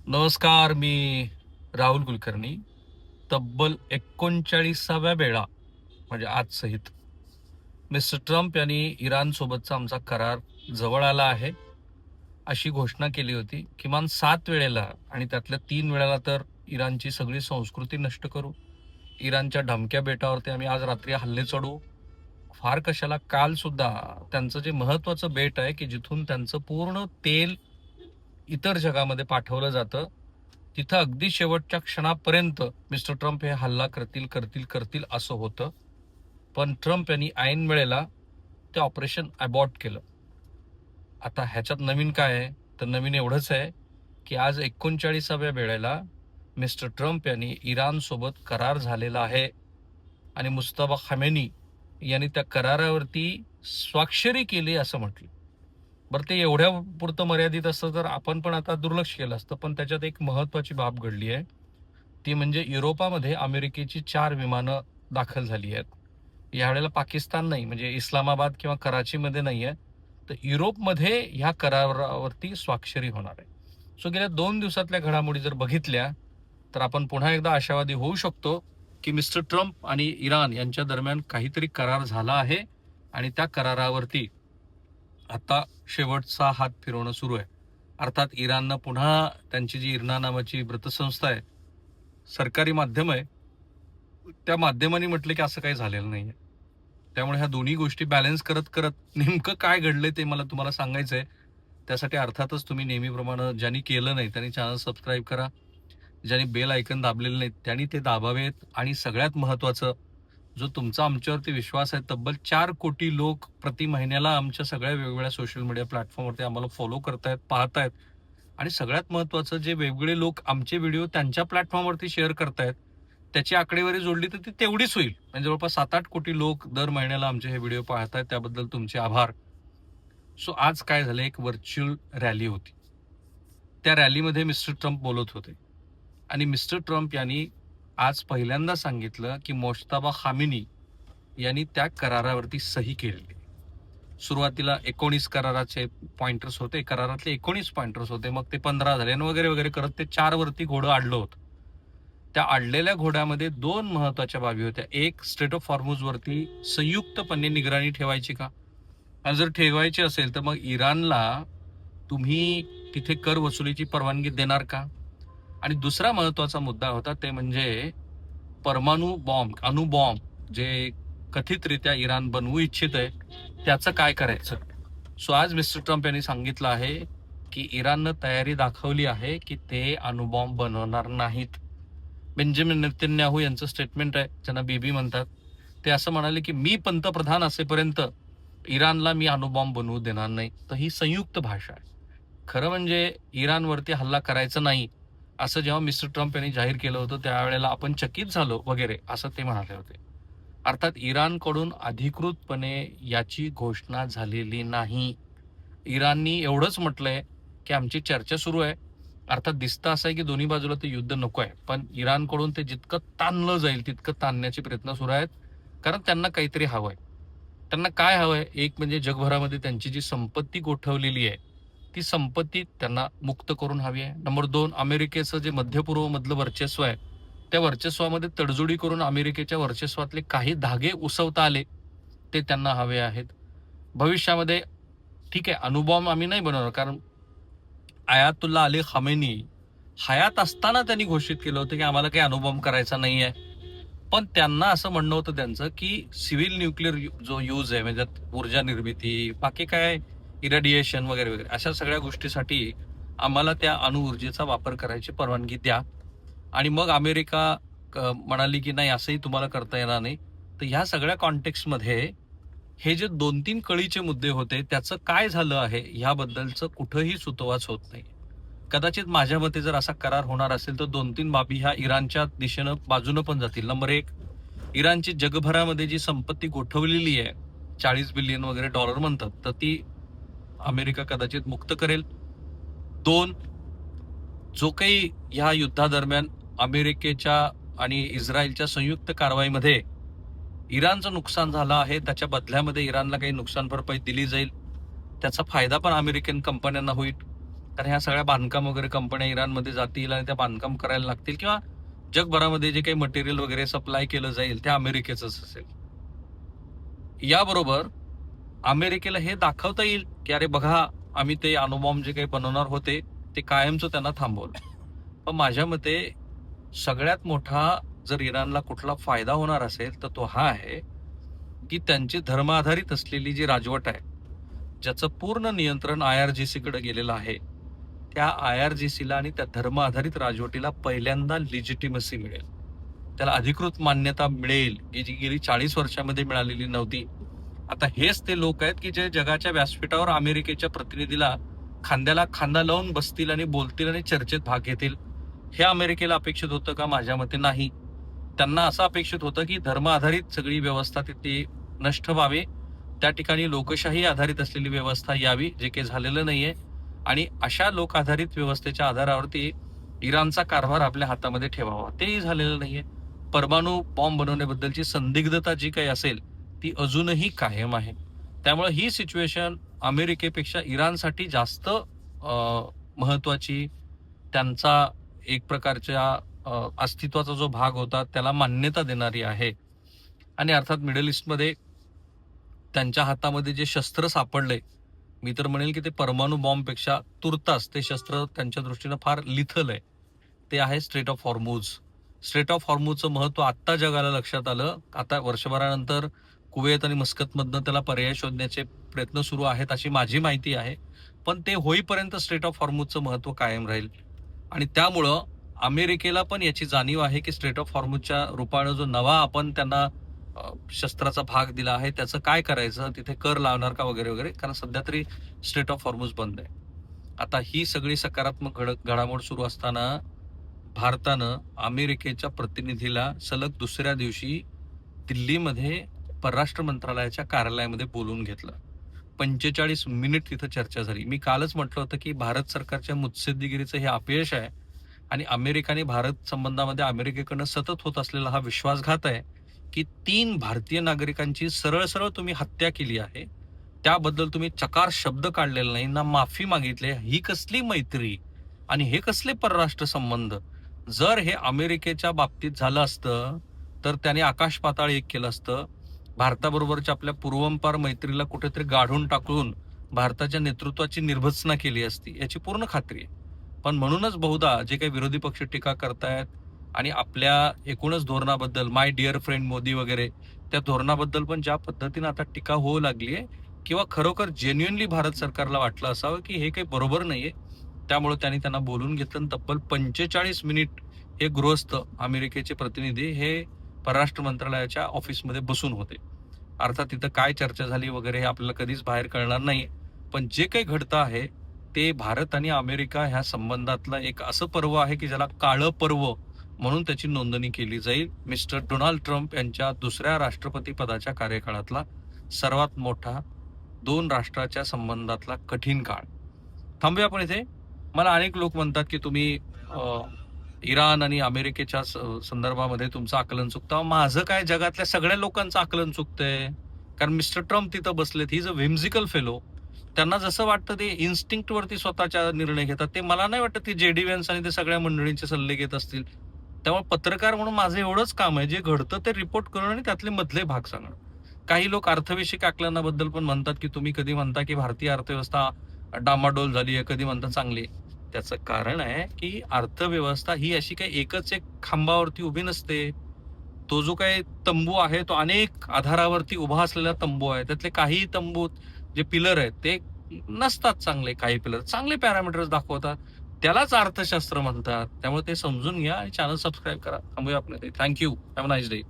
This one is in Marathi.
नमस्कार. मी राहुल कुलकर्णी. तब्बल 39व्या वेळा म्हणजे आज सहित मिस्टर ट्रम्प यांनी इराण सोबतचा आमचा करार जवळ आला आहे अशी घोषणा केली होती. किमान 7 वेळेला आणि त्यातल्या 3 वेळेला तर इराणची सगळी संस्कृती नष्ट करू, इराणच्या ढमक्या बेटावरती आम्ही आज रात्री हल्ले चढवू. फार कशाला, काल सुद्धा त्यांचं जे महत्वाचं बेट आहे की जिथून त्यांचं पूर्ण तेल इतर जगामध्ये पाठवलं जातं, तिथं अगदी शेवटच्या क्षणापर्यंत मिस्टर ट्रम्प हे हल्ला करतील करतील करतील असं होतं. पण ट्रम्प यांनी ऐन वेळेला ते ऑपरेशन अबॉर्ट केलं. आता ह्याच्यात नवीन काय आहे, तर नवीन एवढंच आहे की आज 39व्या वेळेला मिस्टर ट्रम्प यांनी इराण सोबत करार झालेला आहे आणि मुस्तफा खमेनी यांनी त्या करारावरती स्वाक्षरी केली असं म्हटलं. बरं, ते एवढ्या पुरतं मर्यादित असतं तर आपण पण आता दुर्लक्ष केलं असतं. पण त्याच्यात एक महत्वाची बाब घडली आहे, ती म्हणजे युरोपामध्ये अमेरिकेची 4 विमानं दाखल झाली आहेत. यावेळेला पाकिस्तान नाही, म्हणजे इस्लामाबाद किंवा कराचीमध्ये नाही आहे, तर युरोपमध्ये ह्या करारावरती स्वाक्षरी होणार आहे. सो गेल्या 2 दिवसातल्या घडामोडी जर बघितल्या तर आपण पुन्हा एकदा आशावादी होऊ शकतो की मिस्टर ट्रम्प आणि इराण यांच्या दरम्यान काहीतरी करार झाला आहे आणि त्या करारावरती आता शेवटचा हात फिरवणं सुरू आहे. अर्थात इराणनं पुन्हा त्यांची जी इर्ना नावाची वृत्तसंस्था आहे, सरकारी माध्यम आहे, त्या माध्यमांनी म्हटलं की असं काही झालेलं नाहीये. त्यामुळे ह्या दोन्ही गोष्टी बॅलन्स करत करत नेमकं काय घडलंय ते मला तुम्हाला सांगायचंय. त्यासाठी अर्थातच तुम्ही नेहमीप्रमाणे ज्यांनी केलं नाही त्यांनी चॅनल सबस्क्राईब करा, ज्यांनी बेल आयकन दाबलेलं नाही त्यांनी ते दाबावेत. आणि सगळ्यात महत्वाचं, जो तुमचा आमच्यावरती विश्वास आहे, तब्बल 4 कोटी लोक प्रति महिन्याला आमच्या सगळ्या वेगवेगळ्या सोशल मीडिया प्लॅटफॉर्मवरती आम्हाला फॉलो करतायत, पाहतायत. आणि सगळ्यात महत्वाचं, जे वेगवेगळे लोक आमचे व्हिडिओ त्यांच्या प्लॅटफॉर्मवरती शेअर करतायत, त्याची आकडेवारी जोडली तर ती तेवढीच होईल. म्हणजे जवळपास 7-8 कोटी लोक दर महिन्याला आमचे हे व्हिडिओ पाहतायत, त्याबद्दल तुमचे आभार. सो आज काय झालं, एक व्हर्च्युअल रॅली होती. त्या रॅलीमध्ये मिस्टर ट्रम्प बोलत होते आणि मिस्टर ट्रम्प यांनी आज पहिल्यांदा सांगितलं की मोज्तबा खामेनी यांनी त्या करारावरती सही केली. सुरुवातीला 19 कराराचे पॉइंटर्स होते, करारातले 19 पॉइंटर्स होते, मग ते 15 झाले आणि वगैरे वगैरे करत ते 4 वरती घोडं आडलं होतं. त्या आडलेल्या घोड्यामध्ये 2 महत्वाच्या बाबी होत्या. एक, स्ट्रेट ऑफ हॉर्मुझ वरती संयुक्तपणे निगराणी ठेवायची का, आणि जर ठेवायची असेल तर मग इराणला तुम्ही तिथे कर वसुलीची परवानगी देणार का. आणि दुसरा महत्वाचा मुद्दा होता ते म्हणजे परमाणु बॉम्ब, अणुबॉम्ब जे कथितरित्या इराण बनवू इच्छित आहे, त्याचं काय करायचं. सो आज मिस्टर ट्रम्प यांनी सांगितलं आहे की इराणनं तयारी दाखवली आहे की ते अणुबॉम्ब बनवणार नाहीत. बेंजामिन नेतन्याहू यांचं स्टेटमेंट आहे, ज्यांना बीबी म्हणतात, ते असं म्हणाले की मी पंतप्रधान असेपर्यंत इराणला मी अणुबॉम्ब बनवू देणार नाही. तर ही संयुक्त भाषा आहे. खरं म्हणजे इराणवरती हल्ला करायचा नाही असं जेव्हा मिस्टर ट्रम्प यांनी जाहीर केलं होतं त्यावेळेला आपण चकित झालो वगैरे असं ते म्हणाले होते. अर्थात इराणकडून अधिकृतपणे याची घोषणा झालेली नाही. इराणनी एवढंच म्हटलंय की आमची चर्चा सुरू आहे. अर्थात दिसतं असं आहे की दोन्ही बाजूला ते युद्ध नको आहे, पण इराणकडून ते जितकं ताणलं जाईल तितकं ताणण्याचे प्रयत्न सुरू आहेत, कारण त्यांना काहीतरी हवंय. त्यांना काय हवंय, एक म्हणजे जगभरामध्ये त्यांची जी संपत्ती गोठवलेली आहे ती संपत्ती त्यांना मुक्त करून हवी आहे. नंबर 2, अमेरिकेचं जे मध्य पूर्व मधलं वर्चस्व आहे त्या वर्चस्वामध्ये तडजोडी करून अमेरिकेच्या वर्चस्वातले काही धागे उसवता आले ते त्यांना हवे आहेत. भविष्यामध्ये ठीक आहे, अणुबॉम्ब आम्ही नाही बनवणार, कारण आयातुल्ला अली खामेनी हयात असताना त्यांनी घोषित केलं होतं की आम्हाला काही अणुबॉम्ब करायचा नाहीये. पण त्यांना असं म्हणणं होतं त्यांचं की सिव्हिल न्यूक्लिअर जो यूज आहे, म्हणजे ऊर्जा निर्मिती, बाकी काय इरेडिएशन वगैरे वगैरे अशा सगळ्या गोष्टीसाठी आम्हाला त्या अणुऊर्जेचा वापर करायची परवानगी द्या. आणि मग अमेरिका म्हणाली की नाही, असंही तुम्हाला करता येणार नाही. तर ह्या सगळ्या कॉन्टेक्स्टमध्ये हे जे 2-3 कळीचे मुद्दे होते त्याचं काय झालं आहे ह्याबद्दलचं कुठंही सुतोवाच होत नाही. कदाचित माझ्या मते जर असा करार होणार असेल तर 2-3 बाबी ह्या इराणच्या दिशेनं बाजूनं पण जातील. नंबर 1, इराणची जगभरामध्ये जी संपत्ती गोठवलेली आहे, 40 बिलियन वगैरे डॉलर म्हणतात, तर ती अमेरिका कदाचित मुक्त करेल. 2, जो काही ह्या युद्धादरम्यान अमेरिकेच्या आणि इस्रायलच्या संयुक्त कारवाईमध्ये इराणचं नुकसान झालं आहे त्याच्या बदल्यामध्ये इराणला काही नुकसान भरपाई दिली जाईल. त्याचा फायदा पण अमेरिकन कंपन्यांना होईल. कारण ह्या सगळ्या बांधकाम वगैरे कंपन्या इराणमध्ये जातील आणि त्या बांधकाम करायला लागतील, किंवा जगभरामध्ये जे काही मटेरियल वगैरे सप्लाय केलं जाईल ते अमेरिकेचंच असेल. याबरोबर अमेरिकेला हे दाखवता येईल की अरे बघा, आम्ही ते अणुबॉम्ब जे काही बनवणार होते ते कायमचं त्यांना थांबवलं. पण माझ्या मते सगळ्यात मोठा जर इराणला कुठला फायदा होणार असेल तर तो हा आहे की त्यांची धर्म आधारित असलेली जी राजवट आहे, ज्याचं पूर्ण नियंत्रण IRGC कडे गेलेलं आहे, त्या IRGC ला आणि त्या धर्म आधारित राजवटीला पहिल्यांदा लिजिटिमसी मिळेल, त्याला अधिकृत मान्यता मिळेल, की जी गेली 40 वर्षामध्ये मिळालेली नव्हती. आता हेच ते लोक आहेत की जे जगाच्या व्यासपीठावर अमेरिकेच्या प्रतिनिधीला खांद्याला खांदा लावून बसतील आणि बोलतील आणि चर्चेत भाग घेतील. हे अमेरिकेला अपेक्षित होतं का? माझ्या मते नाही. त्यांना असं अपेक्षित होतं की धर्म आधारित सगळी व्यवस्था तिथे नष्ट व्हावी, त्या ठिकाणी लोकशाही आधारित असलेली व्यवस्था यावी, जे काही झालेलं नाहीये. आणि अशा लोक आधारित व्यवस्थेच्या आधारावरती इराणचा कारभार आपल्या हातामध्ये ठेवावा, तेही झालेलं नाहीये. परमाणु बॉम्ब बनवण्याबद्दलची संदिग्धता जी काही असेल ती अजूनही कायम आहे. त्यामुळे ही सिच्युएशन अमेरिकेपेक्षा इराणसाठी जास्त महत्वाची, त्यांचा एक प्रकारच्या अस्तित्वाचा जो भाग होता त्याला मान्यता देणारी आहे. आणि अर्थात मिडल ईस्टमध्ये त्यांच्या हातामध्ये जे शस्त्र सापडले, मी तर म्हणेल की ते परमाणु बॉम्बपेक्षा तुर्तास ते शस्त्र त्यांच्या दृष्टीनं फार लिथल आहे. ते आहे स्ट्रेट ऑफ हॉर्मुझ. स्ट्रेट ऑफ हॉर्मुझचं महत्व आत्ता जगाला लक्षात आलं. आता वर्षभरानंतर कुवेत आणि मस्कतमधनं त्याला पर्याय शोधण्याचे प्रयत्न सुरू आहेत अशी माझी माहिती आहे. पण ते होईपर्यंत स्ट्रेट ऑफ हॉर्मुझचं महत्व कायम राहील. आणि त्यामुळं अमेरिकेला पण याची जाणीव आहे की स्ट्रेट ऑफ हॉर्मुझच्या रूपानं जो नवा आपण त्यांना शस्त्राचा भाग दिला आहे त्याचं काय करायचं, तिथे कर लावणार का वगैरे वगैरे, कारण सध्या तरी स्ट्रेट ऑफ हॉर्मुझ बंद आहे. आता ही सगळी सकारात्मक घडामोड सुरू असताना भारतानं अमेरिकेच्या प्रतिनिधीला सलग दुसऱ्या दिवशी दिल्लीमध्ये परराष्ट्र मंत्रालयाच्या कार्यालयामध्ये बोलवून घेतलं. 45 मिनिट तिथं चर्चा झाली. मी कालच म्हटलं होतं की भारत सरकारच्या मुत्सद्देगिरीचं हे अपयश आहे आणि अमेरिका आणि भारत संबंधामध्ये अमेरिकेकडनं सतत होत असलेला हा विश्वासघात आहे की 3 भारतीय नागरिकांची सरळ सरळ तुम्ही हत्या केली आहे, त्याबद्दल तुम्ही चकार शब्द काढलेला नाही ना, माफी मागितली. ही कसली मैत्री आणि हे कसले परराष्ट्र संबंध? जर हे अमेरिकेच्या बाबतीत झालं असतं तर त्याने आकाश पाताळ एक केलं असतं. भारताबरोबरच्या आपल्या पूर्वंपार मैत्रीला कुठेतरी गाढून टाकून भारताच्या नेतृत्वाची निर्भत्सना केली असती, याची पूर्ण खात्री आहे. पण म्हणूनच बहुधा जे काही विरोधी पक्ष टीका करतायत आणि आपल्या एकूणच धोरणाबद्दल, माय डिअर फ्रेंड मोदी वगैरे, त्या धोरणाबद्दल पण ज्या पद्धतीने आता टीका होऊ लागली आहे, किंवा खरोखर जेन्युअनली भारत सरकारला वाटलं असावं की हे काही बरोबर नाहीये, त्यामुळे त्यांना बोलून घेतलं आणि तब्बल 45 मिनिट हे गृहस्थ अमेरिकेचे प्रतिनिधी हे परराष्ट्र मंत्रालयाच्या ऑफिसमध्ये बसून होते. अर्थात तिथं काय चर्चा झाली वगैरे हे आपल्याला कधीच बाहेर कळणार नाही. पण जे काही घडतं आहे ते भारत आणि अमेरिका ह्या संबंधातलं एक असं पर्व आहे की ज्याला काळं पर्व म्हणून त्याची नोंदणी केली जाईल. मिस्टर डोनाल्ड ट्रम्प यांच्या दुसऱ्या राष्ट्रपती पदाच्या कार्यकाळातला सर्वात मोठा 2 राष्ट्राच्या संबंधातला कठीण काळ. थांबूया आपण इथे. मला अनेक लोक म्हणतात की तुम्ही इराण आणि अमेरिकेच्या संदर्भामध्ये तुमचं आकलन चुकतं. माझं काय, जगातल्या सगळ्या लोकांचं आकलन चुकतंय. कारण मिस्टर ट्रम्प तिथं बसलेत, ही इज अ व्हिम्सिकल फेलो. त्यांना जसं वाटतं ते इन्स्टिंक्ट वरती स्वतःच्या निर्णय घेतात. ते मला नाही वाटत ते JD व्हॅन्स आणि ते सगळ्या मंडळींचे सल्ले घेत असतील. त्यामुळे पत्रकार म्हणून माझं एवढंच काम आहे, जे घडतं ते रिपोर्ट करणं आणि त्यातले मधले भाग सांगणं. काही लोक अर्थविषयक आकलनाबद्दल पण म्हणतात की तुम्ही कधी म्हणता की भारतीय अर्थव्यवस्था डामाडोल झाली आहे, कधी म्हणता चांगली. त्याचं कारण आहे की अर्थव्यवस्था ही अशी काही एकच एक खांबावरती उभी नसते. तो जो काही तंबू आहे तो अनेक आधारावरती उभा असलेला तंबू आहे. त्यातले काही तंबू जे पिलर आहेत ते नसतात चांगले, काही पिलर चांगले पॅरामीटर्स दाखवतात, त्यालाच अर्थशास्त्र म्हणतात. त्यामुळे ते समजून घ्या आणि चॅनल सबस्क्राईब करा. थांबूया आपण. Thank you. Have a nice day.